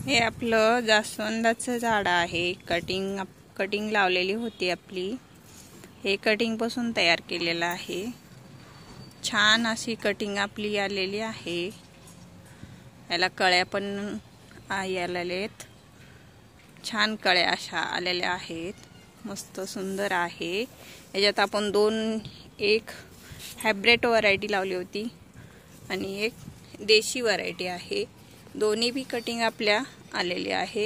हे आपलं जास्वंदाचं झाड आहे. कटिंग लावलेली होती आपली. हे कटिंग पासून तयार केलेलं आहे. छान अशी कटिंग आपली आलेली आहे. याला कळ्या पण आलेत. छान कळ्या अशा आलेल्या आहेत. मस्त सुंदर आहे. याच्यात आपण एक हायब्रिड व्हरायटी लावली होती आणि एक देशी व्हरायटी आहे. दोन्ही बी कटिंग आपल्या आलेली आहे.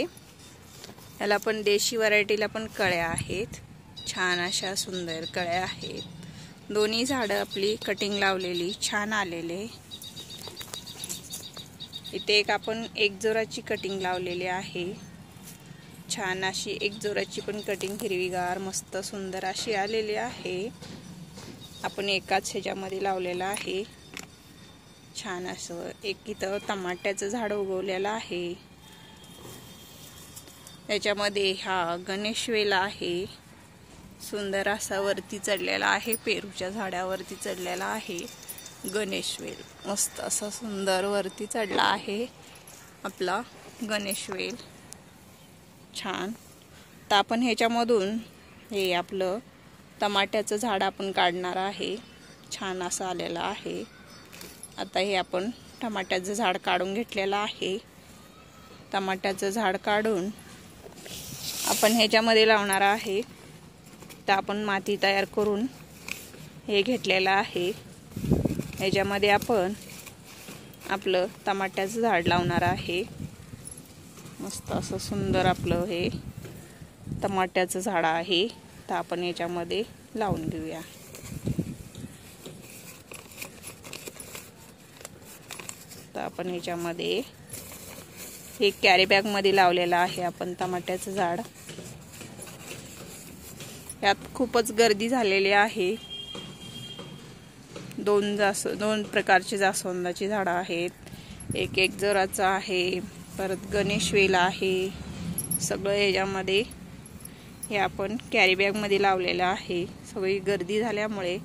याला पण देशी व्हरायटीला पण कळ्या आहेत. छान अशा सुंदर कळ्या आहेत. दोन्ही झाडं आपली कटिंग लावलेली छान आलेले. इथे आपण एक जोराची कटिंग लावलेली आहे. छान अशी एक जोराची पण कटिंग हिरवीगार मस्त सुंदर अशी आलेली आहे. आपण एकाच ह्याच्यामध्ये लावलेला आहे. छान असं एक इथं टमाट्याचं झाड उगवलेलं आहे. त्याच्यामध्ये हा गणेश वेल आहे. सुंदर असा वरती चढलेला आहे. पेरूच्या झाडावरती चढलेला आहे गणेश वेल. मस्त असा सुंदर वरती चढला आहे आपला गणेश वेल. छान. तर आपण ह्याच्यामधून हे आपलं टमाट्याचं झाड आपण काढणार आहे. छान असं आलेलं आहे. आता हे आपण टमाट्याचं झाड काढून घेतलेलं आहे. टमाट्याचं झाड काढून आपण ह्याच्यामध्ये लावणार आहे. तर आपण माती तयार करून हे घेतलेलं आहे. ह्याच्यामध्ये आपण आपलं टमाट्याचं झाड लावणार आहे. मस्त असं सुंदर आपलं हे टमाट्याचं झाड आहे. तर आपण याच्यामध्ये लावून घेऊया. तर आपण याच्यामध्ये हे कॅरी बॅग मध्ये लावलेलं आहे आपण टमाट्याचं झाड. यात खूपच गर्दी झालेली आहे. दोन प्रकारचे जास्वंदाची झाडं आहेत. एक जोराचं आहे. परत गणेश वेल आहे. सगळं याच्यामध्ये हे आपण कॅरी बॅग मध्ये लावलेलं आहे. सगळी गर्दी झाल्यामुळे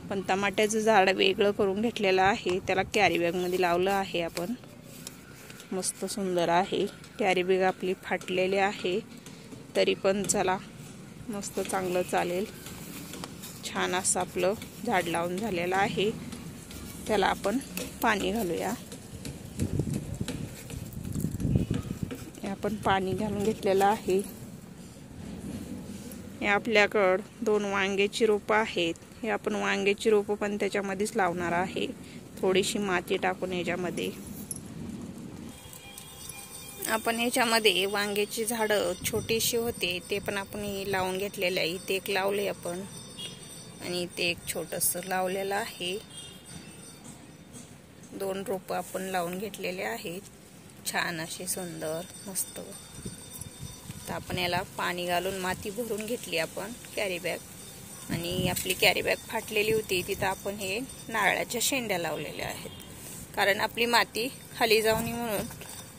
पण टमाट्याचं झाड वेगळं करून घेतलेलं आहे. त्याला कॅरी बॅग मध्ये लावलं आहे आपण. मस्त सुंदर आहे. कॅरी बॅग आपली फाटलेली आहे तरी पण चला मस्त चांगलं चालेल. छान असं आपलं झाड लावून झालेलं आहे. त्याला आपण पाणी घालूया. आपण पाणी घालून घेतलेलं आहे. हे आपल्याकडं 2 वांग्याची रोपं आहेत. हे आपण वांग्याची रोपं पण त्याच्यामध्येच लावणार आहे. थोडीशी माती टाकून याच्यामध्ये आपण याच्यामध्ये वांग्याची झाडं छोटीशी होते ते पण आपण लावून घेतलेले आहे. ते एक लावले आपण आणि ते एक छोटंसं लावलेलं आहे. 2 रोपं आपण लावून घेतलेले आहेत. छान असे सुंदर मस्त. तर आपण याला पाणी घालून माती भरून घेतली आपण कॅरी बॅग. आणि आपली कॅरी बॅग फाटलेली होती तिथं आपण हे नारळाच्या शेंड्या लावलेल्या आहेत. कारण आपली माती खाली जाऊ नये म्हणून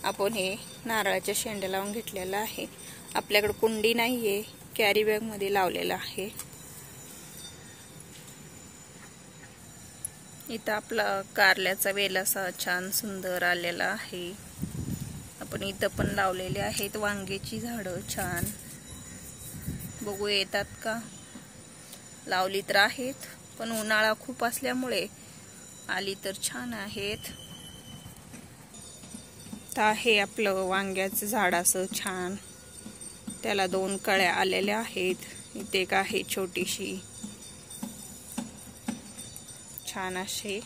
आपण हे नारळाच्या शेंड्या लावून घेतलेलं आहे. आपल्याकडे कुंडी नाहीये. कॅरी बॅग मध्ये लावलेलं आहे. इथं आपला कारल्याचा वेल असा छान सुंदर आलेला आहे. आपण इथं पण लावलेले आहेत वांग्याची झाडं. छान बघू येतात का. लावली तर आहेत पण उन्हाळा खूप असल्यामुळे आली तर छान आहेत. तर हे आपलं वांग्याचं झाड असं छान. त्याला 2 कळ्या आलेल्या आहेत. इथे एक आहे छोटीशी. छान असे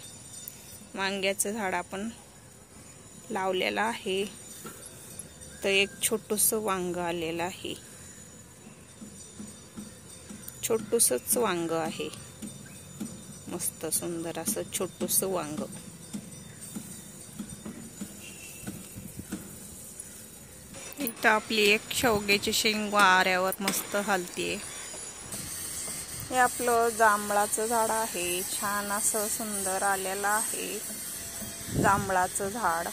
वांग्याचं झाड आपण लावलेलं आहे. तर एक छोटूसं वांग आलेलं आहे. छोटूसच वांग आहे. मस्त सुंदर असं छोटूसं वांग. इथं आपली एक शेवग्याची शेंग वाऱ्यावर मस्त हलतीये. हे आपलं जांभळाचं झाड आहे. छान असं सुंदर आलेलं आहे जांभळाचं झाड.